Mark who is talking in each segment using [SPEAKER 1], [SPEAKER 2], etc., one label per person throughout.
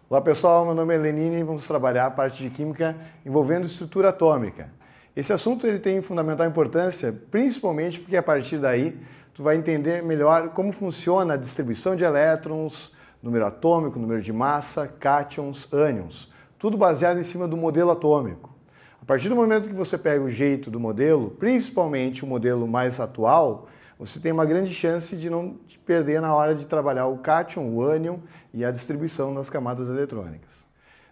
[SPEAKER 1] Olá pessoal, meu nome é Lenine e vamos trabalhar a parte de química envolvendo estrutura atômica. Esse assunto ele tem fundamental importância, principalmente porque a partir daí tu vai entender melhor como funciona a distribuição de elétrons, número atômico, número de massa, cátions, ânions, tudo baseado em cima do modelo atômico. A partir do momento que você pega o jeito do modelo, principalmente o modelo mais atual, você tem uma grande chance de não te perder na hora de trabalhar o cátion, o ânion e a distribuição nas camadas eletrônicas.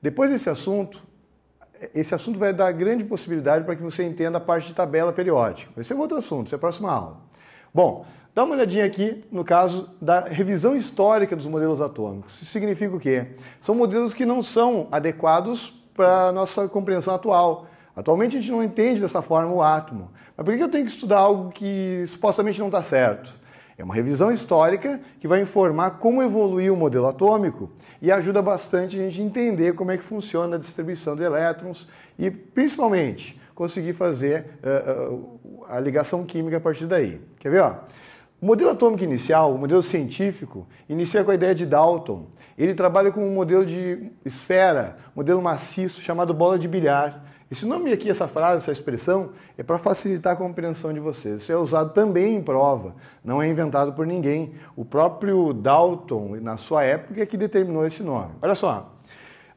[SPEAKER 1] Depois desse assunto, esse assunto vai dar grande possibilidade para que você entenda a parte de tabela periódica. Vai ser um outro assunto, isso é a próxima aula. Bom, dá uma olhadinha aqui no caso da revisão histórica dos modelos atômicos. Isso significa o quê? São modelos que não são adequados para a nossa compreensão atual. Atualmente a gente não entende dessa forma o átomo. Mas por que eu tenho que estudar algo que supostamente não está certo? É uma revisão histórica que vai informar como evoluiu o modelo atômico e ajuda bastante a gente entender como é que funciona a distribuição de elétrons e, principalmente, conseguir fazer a ligação química a partir daí. Quer ver? Ó? O modelo atômico inicial, o modelo científico, inicia com a ideia de Dalton. Ele trabalha com um modelo de esfera, modelo maciço, chamado bola de bilhar. Esse nome aqui, essa frase, essa expressão, é para facilitar a compreensão de vocês. Isso é usado também em prova, não é inventado por ninguém. O próprio Dalton, na sua época, é que determinou esse nome. Olha só,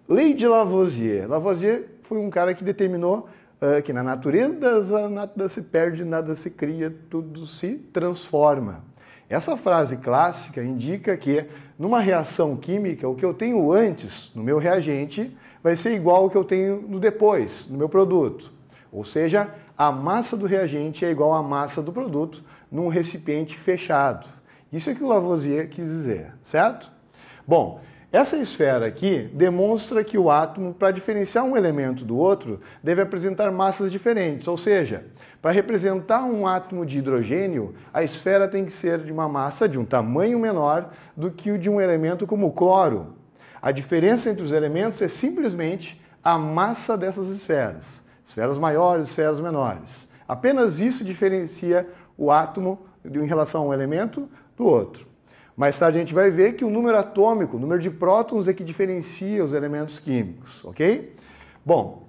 [SPEAKER 1] Lei de Lavoisier. Lavoisier foi um cara que determinou que na natureza nada se perde, nada se cria, tudo se transforma. Essa frase clássica indica que, numa reação química, o que eu tenho antes no meu reagente vai ser igual ao que eu tenho no depois, no meu produto. Ou seja, a massa do reagente é igual à massa do produto num recipiente fechado. Isso é que o Lavoisier quis dizer, certo? Bom, essa esfera aqui demonstra que o átomo, para diferenciar um elemento do outro, deve apresentar massas diferentes. Ou seja, para representar um átomo de hidrogênio, a esfera tem que ser de uma massa de um tamanho menor do que o de um elemento como o cloro. A diferença entre os elementos é simplesmente a massa dessas esferas. Esferas maiores, esferas menores. Apenas isso diferencia o átomo em relação a um elemento do outro. Mais tarde a gente vai ver que o número atômico, o número de prótons é que diferencia os elementos químicos, ok? Bom,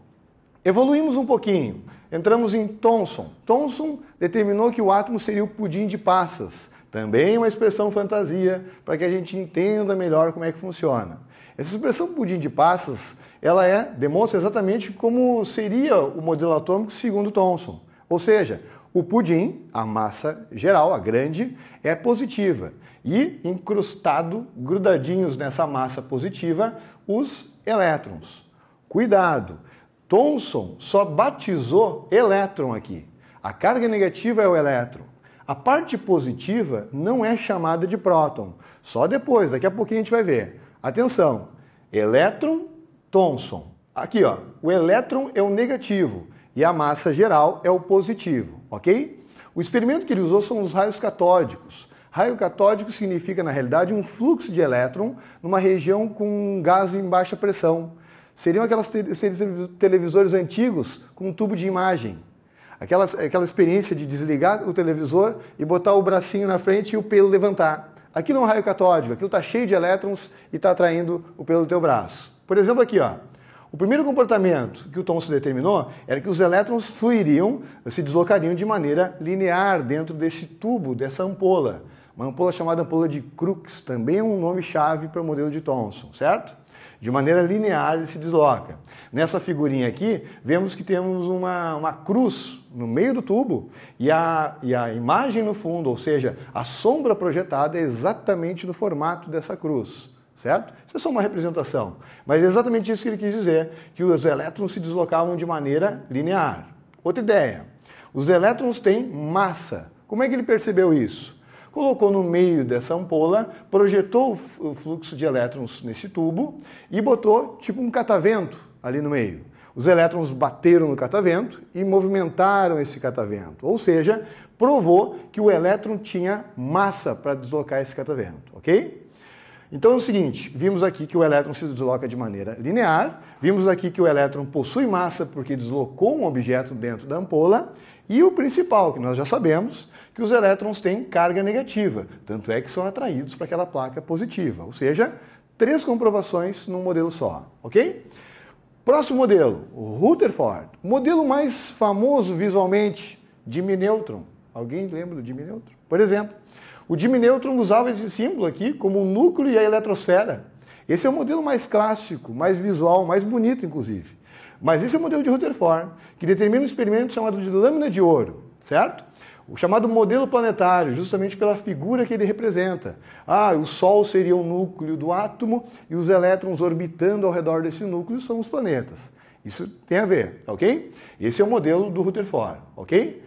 [SPEAKER 1] evoluímos um pouquinho. Entramos em Thomson. Thomson determinou que o átomo seria o pudim de passas. Também uma expressão fantasia para que a gente entenda melhor como é que funciona. Essa expressão pudim de passas, ela demonstra exatamente como seria o modelo atômico segundo Thomson. Ou seja, o pudim, a massa geral, a grande, é positiva. E incrustado, grudadinhos nessa massa positiva, os elétrons. Cuidado! Thomson só batizou elétron aqui. A carga negativa é o elétron. A parte positiva não é chamada de próton. Só depois, daqui a pouquinho a gente vai ver. Atenção! Elétron, Thomson. Aqui, ó, o elétron é o negativo e a massa geral é o positivo, ok? O experimento que ele usou são os raios catódicos. Raio catódico significa, na realidade, um fluxo de elétron numa região com um gás em baixa pressão. Seriam aqueles televisores antigos com um tubo de imagem. Aquela experiência de desligar o televisor e botar o bracinho na frente e o pelo levantar. Aquilo é um raio catódico, aquilo está cheio de elétrons e está atraindo o pelo do teu braço. Por exemplo, aqui, ó. O primeiro comportamento que o Thomson determinou era que os elétrons fluiriam, se deslocariam de maneira linear dentro desse tubo, dessa ampola. Uma ampola chamada ampola de Crookes, também é um nome-chave para o modelo de Thomson, certo? De maneira linear ele se desloca. Nessa figurinha aqui, vemos que temos uma cruz no meio do tubo e a imagem no fundo, ou seja, a sombra projetada é exatamente no formato dessa cruz, certo? Isso é só uma representação, mas é exatamente isso que ele quis dizer, que os elétrons se deslocavam de maneira linear. Outra ideia, os elétrons têm massa. Como é que ele percebeu isso? Colocou no meio dessa ampola, projetou o fluxo de elétrons nesse tubo e botou tipo um catavento ali no meio. Os elétrons bateram no catavento e movimentaram esse catavento, ou seja, provou que o elétron tinha massa para deslocar esse catavento, ok? Então é o seguinte, vimos aqui que o elétron se desloca de maneira linear, vimos aqui que o elétron possui massa porque deslocou um objeto dentro da ampola, e o principal, que nós já sabemos, que os elétrons têm carga negativa, tanto é que são atraídos para aquela placa positiva, ou seja, 3 comprovações num modelo só, ok? Próximo modelo, o Rutherford. O modelo mais famoso visualmente, Dimi-nêutron. Alguém lembra do Dimi-nêutron? Por exemplo, o Dimi-nêutron usava esse símbolo aqui como o núcleo e a eletrosfera. Esse é o modelo mais clássico, mais visual, mais bonito, inclusive. Mas esse é o modelo de Rutherford, que determina um experimento chamado de lâmina de ouro, certo? O chamado modelo planetário, justamente pela figura que ele representa. O Sol seria o núcleo do átomo e os elétrons orbitando ao redor desse núcleo são os planetas. Isso tem a ver, ok? Esse é o modelo do Rutherford, ok?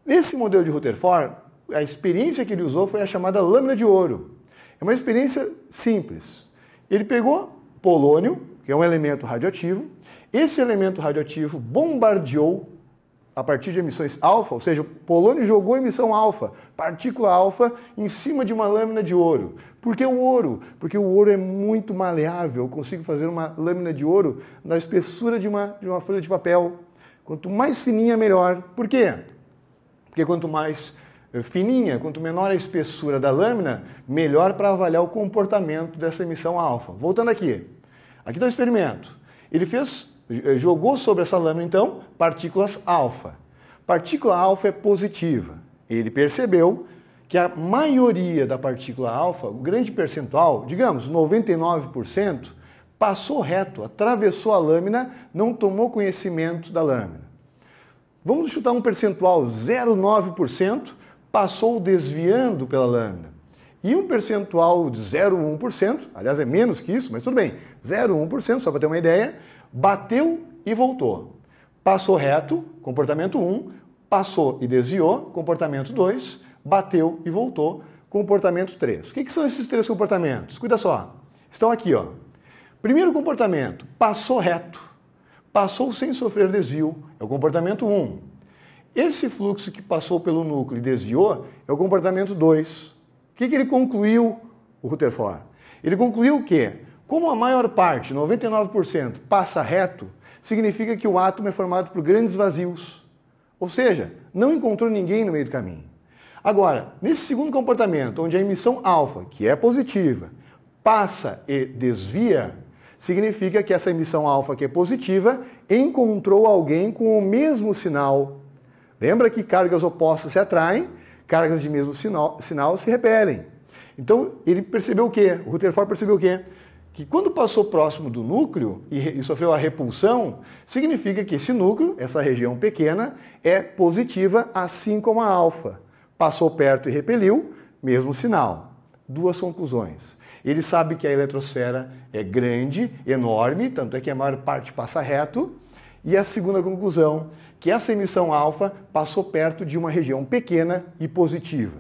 [SPEAKER 1] Nesse modelo de Rutherford, a experiência que ele usou foi a chamada lâmina de ouro. É uma experiência simples. Ele pegou polônio, que é um elemento radioativo, esse elemento radioativo bombardeou a partir de emissões alfa, ou seja, o polônio jogou emissão alfa, partícula alfa, em cima de uma lâmina de ouro. Por que o ouro? Porque o ouro é muito maleável, eu consigo fazer uma lâmina de ouro na espessura de uma folha de papel. Quanto mais fininha, melhor. Por quê? Porque quanto mais fininha, quanto menor a espessura da lâmina, melhor para avaliar o comportamento dessa emissão alfa. Voltando aqui. Aqui está o experimento. Ele jogou sobre essa lâmina, então, partículas alfa. Partícula alfa é positiva. Ele percebeu que a maioria da partícula alfa, o grande percentual, digamos 99%, passou reto, atravessou a lâmina, não tomou conhecimento da lâmina. Vamos chutar um percentual, 0,9%, passou desviando pela lâmina. E um percentual de 0,1%, aliás é menos que isso, mas tudo bem, 0,1%, só para ter uma ideia, bateu e voltou. Passou reto, comportamento 1, passou e desviou, comportamento 2, bateu e voltou, comportamento 3. O que são esses 3 comportamentos? Cuida só, estão aqui, ó. Primeiro comportamento, passou reto, passou sem sofrer desvio, é o comportamento 1. Esse fluxo que passou pelo núcleo e desviou é o comportamento 2. O que ele concluiu, o Rutherford? Ele concluiu que, como a maior parte, 99%, passa reto, significa que o átomo é formado por grandes vazios. Ou seja, não encontrou ninguém no meio do caminho. Agora, nesse segundo comportamento, onde a emissão alfa, que é positiva, passa e desvia, significa que essa emissão alfa, que é positiva, encontrou alguém com o mesmo sinal. Lembra que cargas opostas se atraem, cargas de mesmo sinal se repelem. Então, ele percebeu o quê? O Rutherford percebeu o quê? Que quando passou próximo do núcleo e sofreu a repulsão, significa que esse núcleo, essa região pequena, é positiva, assim como a alfa. Passou perto e repeliu, mesmo sinal. 2 conclusões. Ele sabe que a eletrosfera é grande, enorme, tanto é que a maior parte passa reto. E a segunda conclusão, que essa emissão alfa passou perto de uma região pequena e positiva.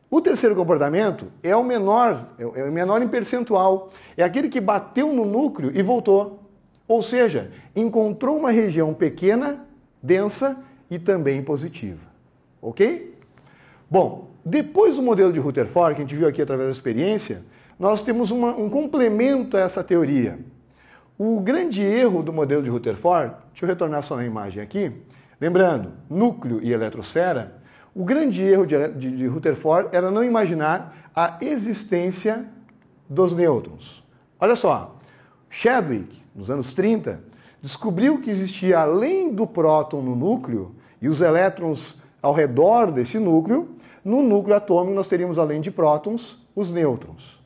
[SPEAKER 1] O terceiro comportamento é o menor em percentual. É aquele que bateu no núcleo e voltou. Ou seja, encontrou uma região pequena, densa e também positiva. Ok? Bom, depois do modelo de Rutherford, que a gente viu aqui através da experiência, nós temos um complemento a essa teoria. O grande erro do modelo de Rutherford, deixa eu retornar só na imagem aqui, lembrando, núcleo e eletrosfera, o grande erro de Rutherford era não imaginar a existência dos nêutrons. Olha só, Chadwick, nos anos 30, descobriu que existia, além do próton no núcleo e os elétrons ao redor desse núcleo, no núcleo atômico nós teríamos, além de prótons, os nêutrons.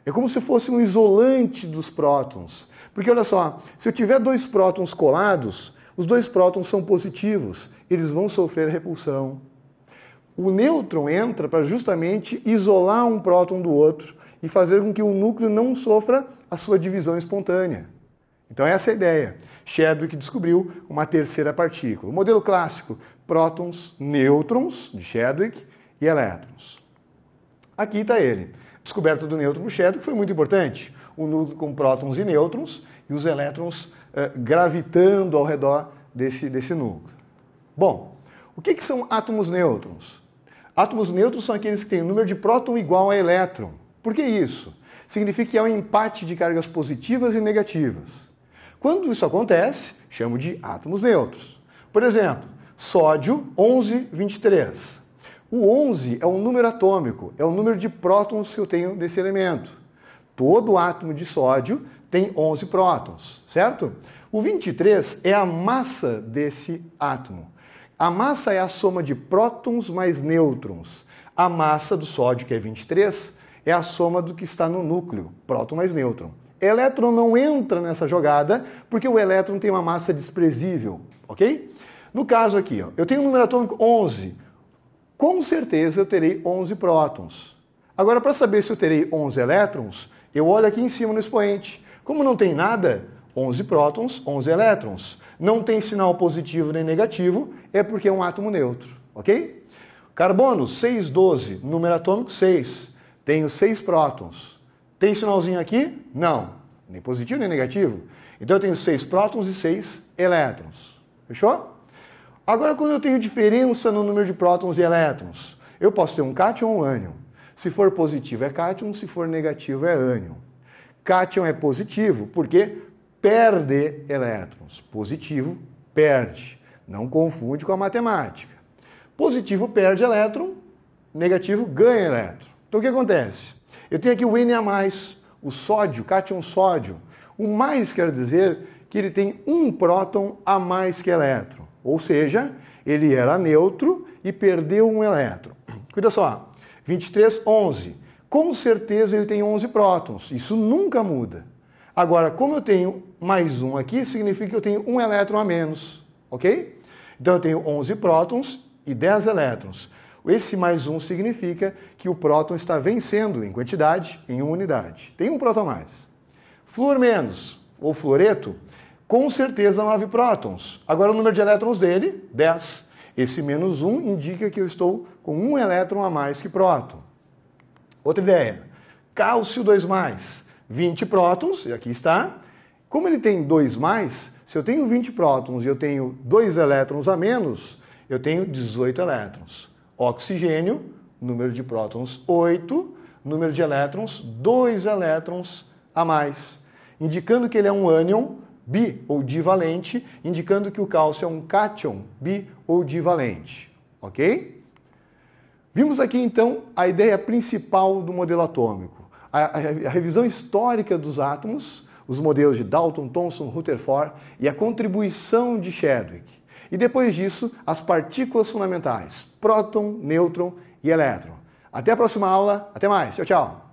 [SPEAKER 1] É como se fosse um isolante dos prótons. Porque olha só, se eu tiver 2 prótons colados, os 2 prótons são positivos, eles vão sofrer repulsão. O nêutron entra para justamente isolar um próton do outro e fazer com que o núcleo não sofra a sua divisão espontânea. Então essa é a ideia. Chadwick descobriu uma terceira partícula. O modelo clássico, prótons, nêutrons, de Chadwick, e elétrons. Aqui está ele. Descoberta do nêutron por Chadwick foi muito importante. O núcleo com prótons e nêutrons e os elétrons gravitando ao redor desse núcleo. Bom, o que são átomos nêutrons? Átomos nêutrons são aqueles que têm o número de próton igual a elétron. Por que isso? Significa que há um empate de cargas positivas e negativas. Quando isso acontece, chamo de átomos neutros. Por exemplo, sódio 1123. O 11 é um número atômico, é o número de prótons que eu tenho desse elemento. Todo átomo de sódio tem 11 prótons, certo? O 23 é a massa desse átomo. A massa é a soma de prótons mais nêutrons. A massa do sódio, que é 23, é a soma do que está no núcleo, próton mais nêutron. Elétron não entra nessa jogada porque o elétron tem uma massa desprezível, ok? No caso aqui, ó, eu tenho um número atômico 11. Com certeza eu terei 11 prótons. Agora, para saber se eu terei 11 elétrons, eu olho aqui em cima no expoente. Como não tem nada, 11 prótons, 11 elétrons. Não tem sinal positivo nem negativo, é porque é um átomo neutro, ok? Carbono, 612, número atômico 6. Tenho 6 prótons. Tem sinalzinho aqui? Não. Nem positivo nem negativo. Então eu tenho 6 prótons e 6 elétrons. Fechou? Agora, quando eu tenho diferença no número de prótons e elétrons, eu posso ter um cátion ou um ânion. Se for positivo é cátion, se for negativo é ânion. Cátion é positivo porque perde elétrons. Positivo perde. Não confunde com a matemática. Positivo perde elétron, negativo ganha elétron. Então o que acontece? Eu tenho aqui o N a mais, o sódio, cátion sódio. O mais quer dizer que ele tem um próton a mais que elétron. Ou seja, ele era neutro e perdeu um elétron. Cuida só, 23, 11. Com certeza ele tem 11 prótons. Isso nunca muda. Agora, como eu tenho mais um aqui, significa que eu tenho um elétron a menos. Ok? Então eu tenho 11 prótons e 10 elétrons. Esse mais um significa que o próton está vencendo em quantidade, em uma unidade. Tem um próton a mais. Flúor menos, ou fluoreto, com certeza 9 prótons. Agora o número de elétrons dele, 10. Esse menos 1 indica que eu estou com um elétron a mais que próton. Outra ideia. Cálcio 2+, 20 prótons, e aqui está. Como ele tem 2+, se eu tenho 20 prótons e eu tenho 2 elétrons a menos, eu tenho 18 elétrons. Oxigênio, número de prótons 8, número de elétrons 2 elétrons a mais, indicando que ele é um ânion bi ou divalente, indicando que o cálcio é um cátion bi ou divalente, ok? Vimos aqui então a ideia principal do modelo atômico, a revisão histórica dos átomos, os modelos de Dalton, Thomson, Rutherford e a contribuição de Chadwick. E depois disso, as partículas fundamentais, próton, nêutron e elétron. Até a próxima aula, até mais, tchau, tchau!